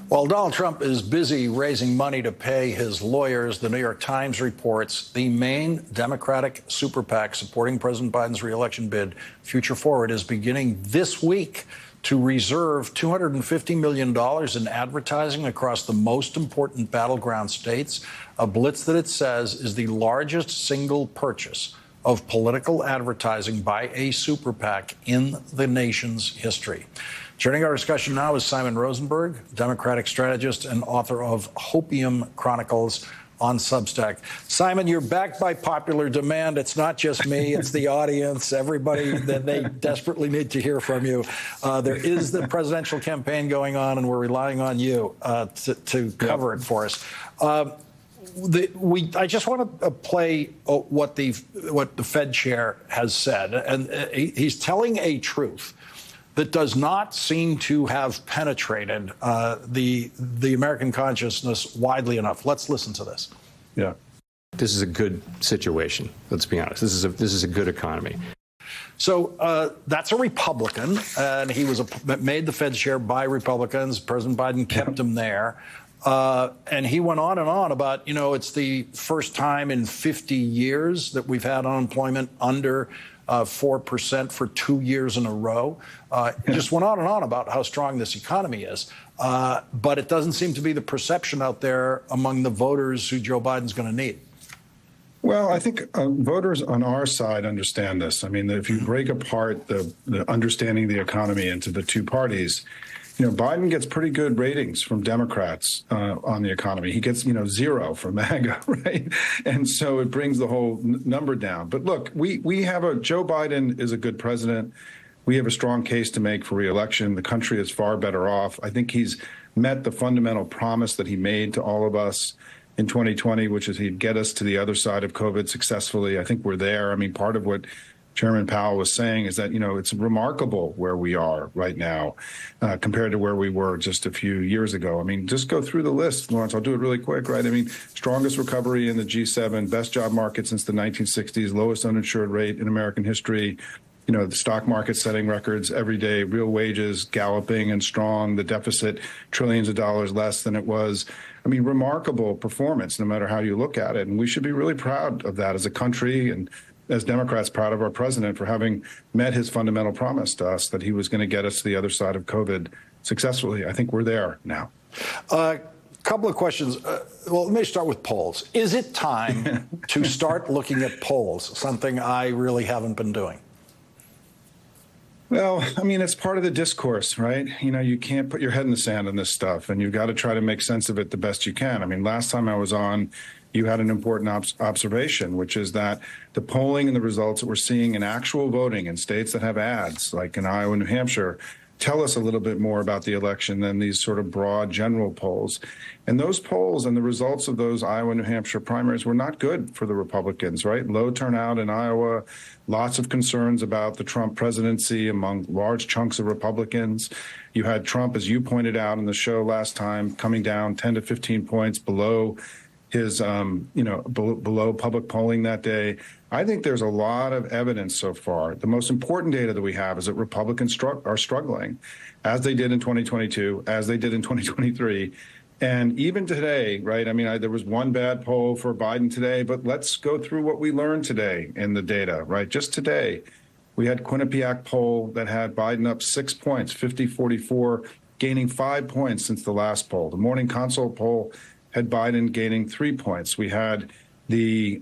While Donald Trump is busy raising money to pay his lawyers, the New York Times reports the main Democratic super PAC supporting President Biden's reelection bid, Future Forward, is beginning this week to reserve $250 million in advertising across the most important battleground states, a blitz that it says is the largest single purchase of political advertising by a super PAC in the nation's history. Joining our discussion now is Simon Rosenberg, Democratic strategist and author of Hopium Chronicles on Substack. Simon, you're back by popular demand. It's not just me, it's the audience, everybody that they desperately need to hear from you. There is the presidential campaign going on, and we're relying on you to cover it for us. I just want to play what the Fed chair has said, and he's telling a truth that does not seem to have penetrated the American consciousness widely enough. Let's listen to this. Yeah, this is a good situation. Let's be honest. This is a good economy. So that's a Republican, and he was made the Fed chair by Republicans. President Biden kept him there. And he went on and on about, it's the first time in 50 years that we've had unemployment under 4% for 2 years in a row. He just went on and on about how strong this economy is. But it doesn't seem to be the perception out there among the voters who Joe Biden's going to need. Well, I think voters on our side understand this. I mean, if you break apart the understanding the economy into the two parties, Biden gets pretty good ratings from Democrats on the economy. He gets, 0 from MAGA, right? And so it brings the whole number down. But look, we have Joe Biden is a good president. We have a strong case to make for reelection. The country is far better off. I think he's met the fundamental promise that he made to all of us in 2020, which is he'd get us to the other side of COVID successfully. I think we're there. I mean, part of what Chairman Powell was saying is that, it's remarkable where we are right now compared to where we were just a few years ago. I mean, just go through the list, Lawrence. I'll do it really quick, right? I mean, strongest recovery in the G7, best job market since the 1960s, lowest uninsured rate in American history. The stock market setting records every day, real wages galloping and strong, the deficit trillions of dollars less than it was. I mean, remarkable performance, no matter how you look at it. And we should be really proud of that as a country, and as Democrats, proud of our president for having met his fundamental promise to us that he was going to get us to the other side of COVID successfully. I think we're there now. Couple of questions. Well, let me start with polls. Is it time to start looking at polls, something I really haven't been doing? Well, I mean, it's part of the discourse, right? You can't put your head in the sand on this stuff, and you've got to try to make sense of it the best you can. I mean, last time I was on, you had an important observation, which is that the polling and the results that we're seeing in actual voting in states that have ads, like in Iowa and New Hampshire, tell us a little bit more about the election than these sort of broad general polls. And those polls and the results of those Iowa and New Hampshire primaries were not good for the Republicans, right? Low turnout in Iowa, lots of concerns about the Trump presidency among large chunks of Republicans. You had Trump, as you pointed out in the show last time, coming down 10 to 15 points below his, below public polling that day. I think there's a lot of evidence so far. The most important data that we have is that Republicans are struggling, as they did in 2022, as they did in 2023. And even today, right? I mean, there was one bad poll for Biden today, but let's go through what we learned today in the data, right? Just today, we had Quinnipiac poll that had Biden up 6 points, 50-44, gaining 5 points since the last poll. The Morning Consult poll had Biden gaining 3 points. We had the,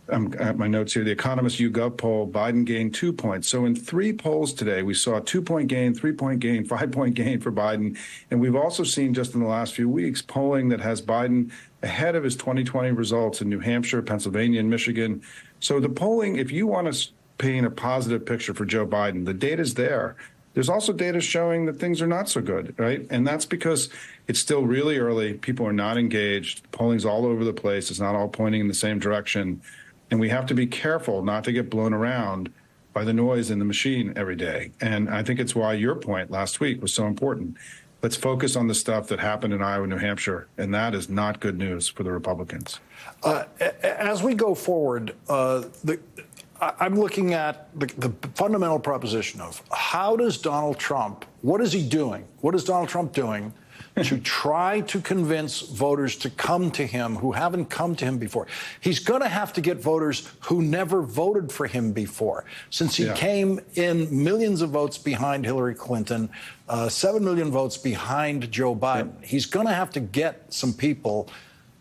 at my notes here, the Economist YouGov poll, Biden gained 2 points. So in 3 polls today, we saw a 2-point gain, 3-point gain, 5-point gain for Biden. And we've also seen just in the last few weeks polling that has Biden ahead of his 2020 results in New Hampshire, Pennsylvania, and Michigan. So the polling, if you want to paint a positive picture for Joe Biden, the data's there. There's also data showing that things are not so good, right? And that's because it's still really early. People are not engaged. Polling's all over the place. It's not all pointing in the same direction. And we have to be careful not to get blown around by the noise in the machine every day. And I think it's why your point last week was so important. Let's focus on the stuff that happened in Iowa, New Hampshire, and that is not good news for the Republicans. As we go forward, I'm looking at the fundamental proposition of how does Donald Trump, what is he doing? What is Donald Trump doing to try to convince voters to come to him who haven't come to him before? He's going to have to get voters who never voted for him before, since he came in millions of votes behind Hillary Clinton, 7 million votes behind Joe Biden. He's going to have to get some people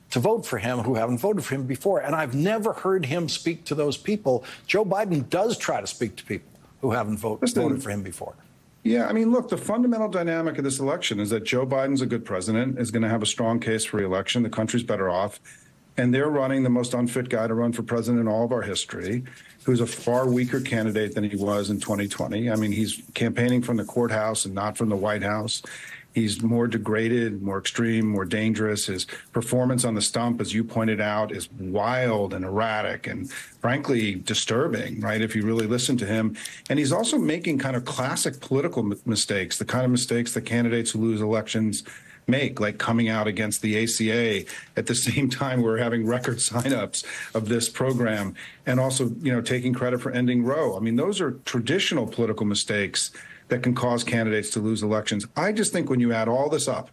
to vote for him who haven't voted for him before. And I've never heard him speak to those people. Joe Biden does try to speak to people who haven't voted for him before. Yeah, I mean, look, the fundamental dynamic of this election is that Joe Biden's a good president, is going to have a strong case for re-election. The country's better off. And they're running the most unfit guy to run for president in all of our history, who's a far weaker candidate than he was in 2020. I mean, he's campaigning from the courthouse and not from the White House. He's more degraded, more extreme, more dangerous. His performance on the stump, as you pointed out, is wild and erratic and frankly disturbing, right, if you really listen to him. And he's also making kind of classic political mistakes, the kind of mistakes that candidates who lose elections make, like coming out against the ACA at the same time we're having record signups of this program, and also, you know, taking credit for ending Roe. I mean, those are traditional political mistakes that can cause candidates to lose elections. I just think when you add all this up,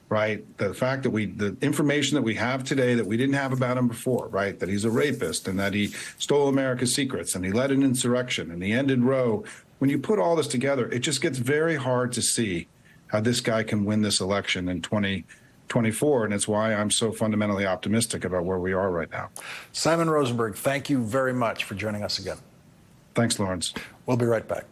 right, the fact that the information that we have today that we didn't have about him before, right, that he's a rapist and that he stole America's secrets and he led an insurrection and he ended Roe, when you put all this together, it just gets very hard to see how this guy can win this election in 2024. And it's why I'm so fundamentally optimistic about where we are right now. Simon Rosenberg, thank you very much for joining us again. Thanks, Lawrence. We'll be right back.